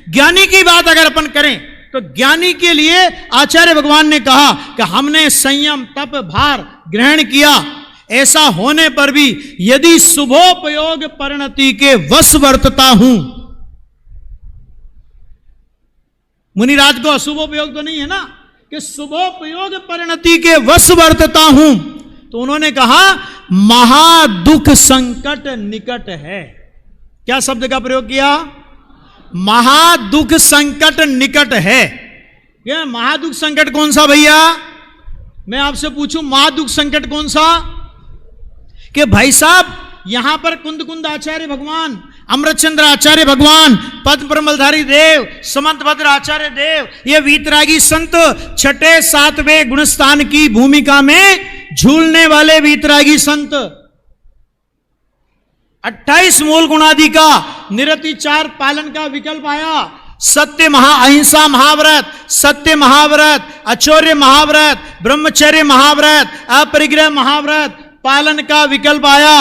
ज्ञानी की बात अगर अपन करें तो ज्ञानी के लिए आचार्य भगवान ने कहा कि हमने संयम तप भार ग्रहण किया, ऐसा होने पर भी यदि शुभोपयोग परिणति के वश वर्तता हूं, मुनिराज को अशुभोपयोग तो नहीं है ना, कि शुभोपयोग परिणति के वश वर्तता हूं, तो उन्होंने कहा महादुख संकट निकट है। क्या शब्द का प्रयोग किया? महादुख संकट निकट है। यह महादुख संकट कौन सा भैया? मैं आपसे पूछूं महादुख संकट कौन सा? कि भाई साहब यहां पर कुंद कुंद आचार्य भगवान, अमृतचंद्र आचार्य भगवान, पद्म प्रमलधारी देव, समंत भद्र आचार्य देव, ये वीतरागी संत छठे सातवें गुणस्थान की भूमिका में झूलने वाले वीतरागी संत, 28 मूल गुणादि का निरतिचार पालन का विकल्प आया, सत्य अहिंसा महाव्रत, सत्य महाव्रत, अचौर्य महाव्रत, ब्रह्मचर्य महाव्रत, अपरिग्रह महाव्रत पालन का विकल्प आया,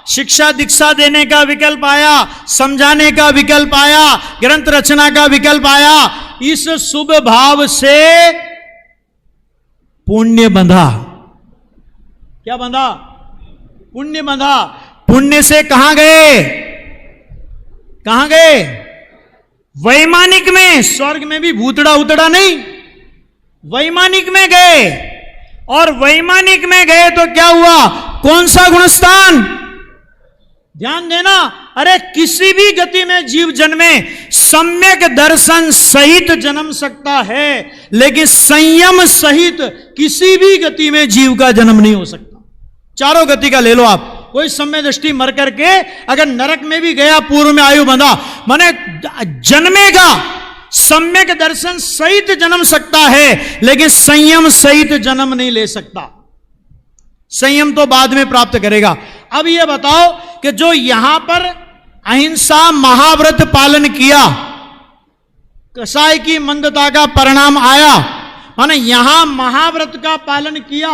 शिक्षा दीक्षा देने का विकल्प आया, समझाने का विकल्प आया, ग्रंथ रचना का विकल्प आया। इस शुभ भाव से पुण्य बंधा। क्या बंधा? पुण्य बंधा। पुण्य से कहां गए? कहां गए? वैमानिक में। स्वर्ग में भी भूतड़ा उतड़ा नहीं, वैमानिक में गए। और वैमानिक में गए तो क्या हुआ? कौन सा गुणस्थान? ध्यान देना। अरे किसी भी गति में जीव जन्मे, सम्यक दर्शन सहित जन्म सकता है, लेकिन संयम सहित किसी भी गति में जीव का जन्म नहीं हो सकता। चारों गति का ले लो आप। कोई सम्य दृष्टि मर करके अगर नरक में भी गया, पूर्व में आयु बंधा, माने जन्मेगा, सम्यक दर्शन सहित जन्म सकता है, लेकिन संयम सहित जन्म नहीं ले सकता। संयम तो बाद में प्राप्त करेगा। अब यह बताओ कि जो यहां पर अहिंसा महाव्रत पालन किया, कसाई की मंदता का परिणाम आया, माने यहां महाव्रत का पालन किया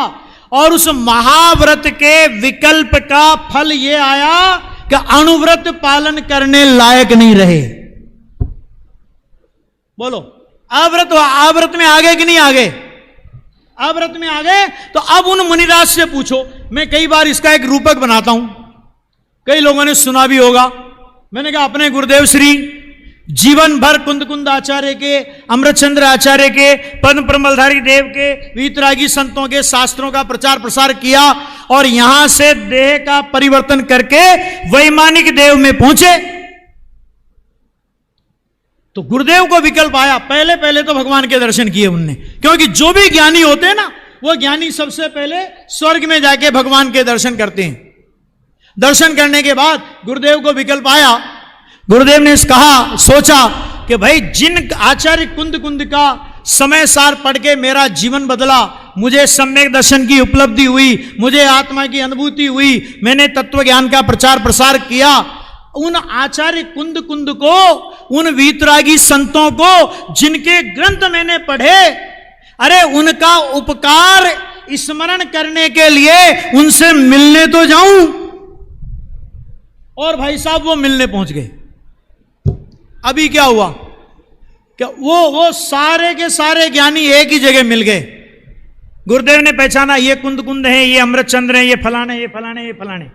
और उस महाव्रत के विकल्प का फल यह आया कि अणुव्रत पालन करने लायक नहीं रहे। बोलो, अव्रत में आगे कि नहीं आगे? अव्रत में आ गए। तो अब उन मुनिराज से पूछो। मैं कई बार इसका एक रूपक बनाता हूं, कई लोगों ने सुना भी होगा। मैंने कहा अपने गुरुदेव श्री जीवन भर कुंद कुंद आचार्य के, अमृतचंद्र आचार्य के, पद्म प्रमलधारी देव के, वीतरागी संतों के शास्त्रों का प्रचार प्रसार किया और यहां से देह का परिवर्तन करके वैमानिक देव में पहुंचे। तो गुरुदेव को विकल्प आया। पहले पहले तो भगवान के दर्शन किए उनने, क्योंकि जो भी ज्ञानी होते हैं ना, वो ज्ञानी सबसे पहले स्वर्ग में जाके भगवान के दर्शन करते हैं। दर्शन करने के बाद गुरुदेव को विकल्प आया। गुरुदेव ने कहा, सोचा कि भाई जिन आचार्य कुंद कुंद का समय सार पढ़ के मेरा जीवन बदला, मुझे सम्यक दर्शन की उपलब्धि हुई, मुझे आत्मा की अनुभूति हुई, मैंने तत्व ज्ञान का प्रचार प्रसार किया, उन आचार्य कुंद कुंद को, उन वीतरागी संतों को जिनके ग्रंथ मैंने पढ़े, अरे उनका उपकार स्मरण करने के लिए उनसे मिलने तो जाऊं। और भाई साहब वो मिलने पहुंच गए। अभी क्या हुआ? क्या वो सारे के सारे ज्ञानी एक ही जगह मिल गए। गुरुदेव ने पहचाना, ये कुंद कुंद है, ये अमृतचंद्र है, ये फलाने, ये फलाने, ये फलाने।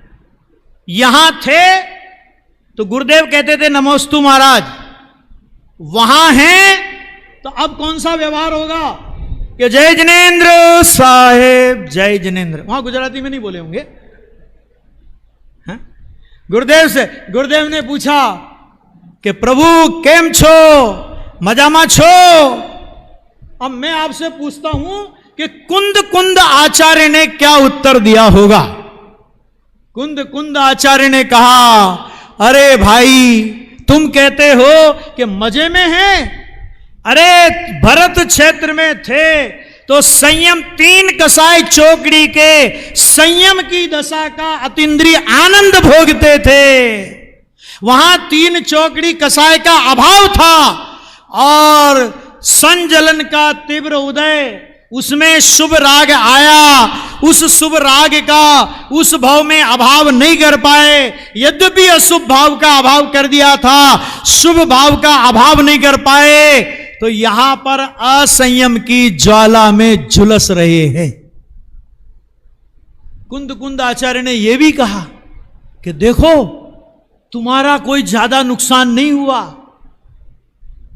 यहां थे तो गुरुदेव कहते थे नमोस्तु महाराज, वहां हैं तो अब कौन सा व्यवहार होगा कि जय जिनेन्द्र साहेब, जय जिनेन्द्र। वहां गुजराती में नहीं बोले होंगे। गुरुदेव से गुरुदेव ने पूछा कि प्रभु केम छो, मजामा छो। अब मैं आपसे पूछता हूं कि कुंद कुंद आचार्य ने क्या उत्तर दिया होगा? कुंद कुंद आचार्य ने कहा, अरे भाई तुम कहते हो कि मजे में हैं, अरे भरत क्षेत्र में थे तो संयम, 3 कसाई चौकड़ी के संयम की दशा का अतीन्द्रिय आनंद भोगते थे। वहां 3 चौकड़ी कसाय का अभाव था और संजलन का तीव्र उदय उसमें शुभ राग आया, उस शुभ राग का उस भाव में अभाव नहीं कर पाए। यद्यपि अशुभ भाव का अभाव कर दिया था, शुभ भाव का अभाव नहीं कर पाए, तो यहां पर असंयम की ज्वाला में झुलस रहे हैं। कुंद कुंद आचार्य ने यह भी कहा कि देखो तुम्हारा कोई ज्यादा नुकसान नहीं हुआ।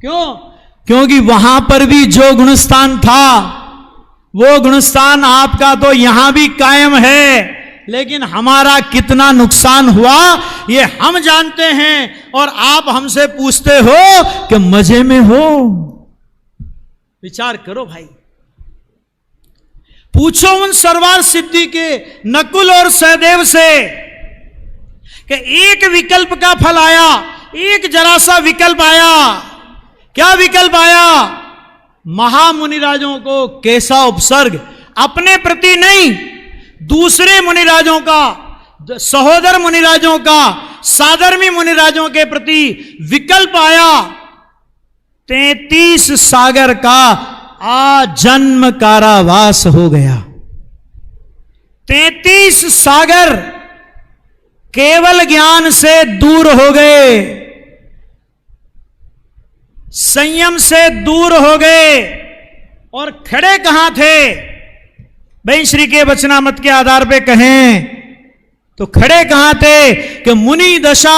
क्यों? क्योंकि वहां पर भी जो गुणस्थान था वो गुणस्थान आपका तो यहां भी कायम है, लेकिन हमारा कितना नुकसान हुआ ये हम जानते हैं, और आप हमसे पूछते हो कि मजे में हो। विचार करो भाई, पूछो उन सरवार सिद्धि के नकुल और सहदेव से कि एक विकल्प का फल आया, एक जरा सा विकल्प आया। क्या विकल्प आया? महामुनिराजों को कैसा उपसर्ग, अपने प्रति नहीं, दूसरे मुनिराजों का, सहोदर मुनिराजों का, साधर्मी मुनिराजों के प्रति विकल्प आया। 33 सागर का आजन्म कारावास हो गया। 33 सागर केवल ज्ञान से दूर हो गए, संयम से दूर हो गए, और खड़े कहां थे? भाई श्री के वचनामृत के आधार पे कहें तो खड़े कहां थे कि मुनि दशा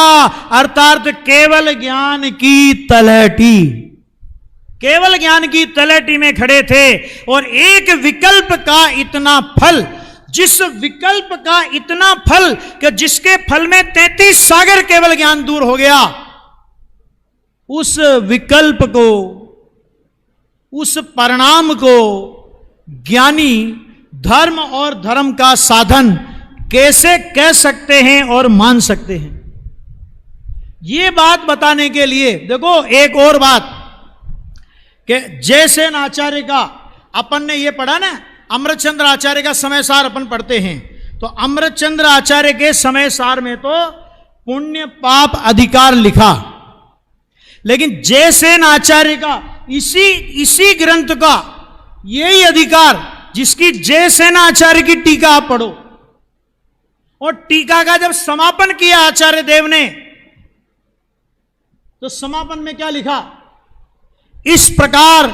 अर्थात केवल ज्ञान की तलहटी, केवल ज्ञान की तलहटी में खड़े थे। और एक विकल्प का इतना फल, जिस विकल्प का इतना फल कि जिसके फल में 33 सागर केवल ज्ञान दूर हो गया, उस विकल्प को, उस परिणाम को ज्ञानी धर्म और धर्म का साधन कैसे कह सकते हैं और मान सकते हैं? ये बात बताने के लिए देखो एक और बात कि जयसेन आचार्य का अपन ने ये पढ़ा ना, अमृतचंद्र आचार्य का समय सार अपन पढ़ते हैं, तो अमृतचंद्र आचार्य के समय सार में तो पुण्य पाप अधिकार लिखा, लेकिन जयसेन आचार्य का इसी ग्रंथ का यही अधिकार, जिसकी जयसेन आचार्य की टीका आप पढ़ो, और टीका का जब समापन किया आचार्य देव ने, तो समापन में क्या लिखा? इस प्रकार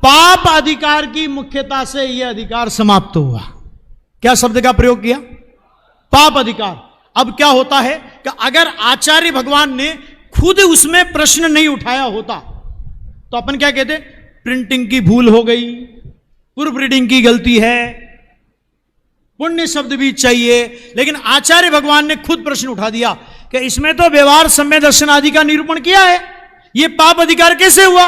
पाप अधिकार की मुख्यता से यह अधिकार समाप्त हुआ। क्या शब्द का प्रयोग किया? पाप अधिकार। अब क्या होता है कि अगर आचार्य भगवान ने खुद उसमें प्रश्न नहीं उठाया होता तो अपन क्या कहते? प्रिंटिंग की भूल हो गई, प्रूफ रीडिंग की गलती है, पुण्य शब्द भी चाहिए। लेकिन आचार्य भगवान ने खुद प्रश्न उठा दिया कि इसमें तो व्यवहार सम्य दर्शन आदि का निरूपण किया है, यह पाप अधिकार कैसे हुआ?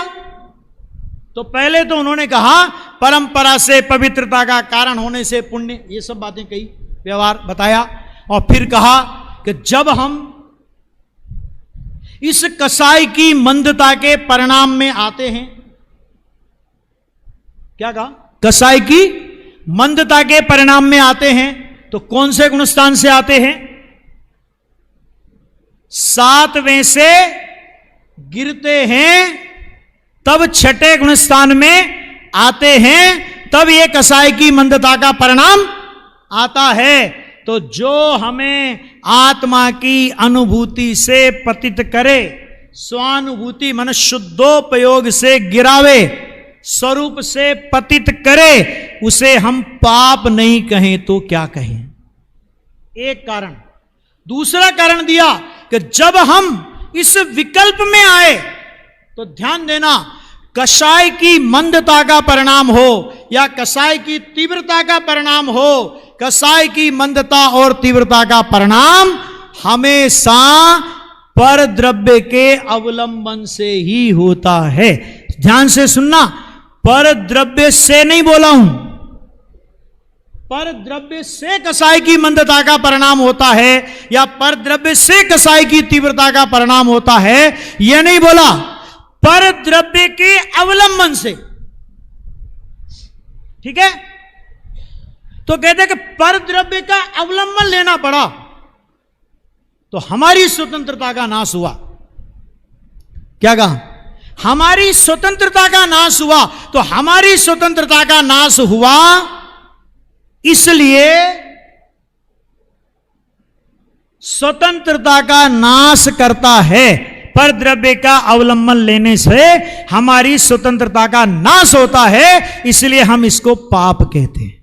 तो पहले तो उन्होंने कहा परंपरा से पवित्रता का कारण होने से पुण्य, ये सब बातें कही, व्यवहार बताया, और फिर कहा कि जब हम इस कसाई की मंदता के परिणाम में आते हैं, क्या कहा? कसाई की मंदता के परिणाम में आते हैं, तो कौन से गुणस्थान से आते हैं? 7वें से गिरते हैं तब 6ठे गुणस्थान में आते हैं, तब ये कसाई की मंदता का परिणाम आता है। तो जो हमें आत्मा की अनुभूति से पतित करे, स्वानुभूति मन शुद्धोपयोग से गिरावे, स्वरूप से पतित करे, उसे हम पाप नहीं कहें तो क्या कहें? एक कारण। दूसरा कारण दिया कि जब हम इस विकल्प में आए तो ध्यान देना, कसाई की मंदता का परिणाम हो या कसाई की तीव्रता का परिणाम हो, कसाई की मंदता और तीव्रता का परिणाम हमेशा पर द्रव्य के अवलंबन से ही होता है। ध्यान से सुनना, पर द्रव्य से नहीं बोला हूं, पर द्रव्य से कसाई की मंदता का परिणाम होता है या पर द्रव्य से कसाई की तीव्रता का परिणाम होता है, यह नहीं बोला, पर द्रव्य के अवलंबन से। ठीक है? तो कहते हैं कि पर द्रव्य का अवलंबन लेना पड़ा तो हमारी स्वतंत्रता का नाश हुआ। क्या कहा? हमारी स्वतंत्रता का नाश हुआ। तो हमारी स्वतंत्रता का नाश हुआ इसलिए स्वतंत्रता का नाश करता है, पर द्रव्य का अवलंबन लेने से हमारी स्वतंत्रता का नाश होता है, इसलिए हम इसको पाप कहते हैं।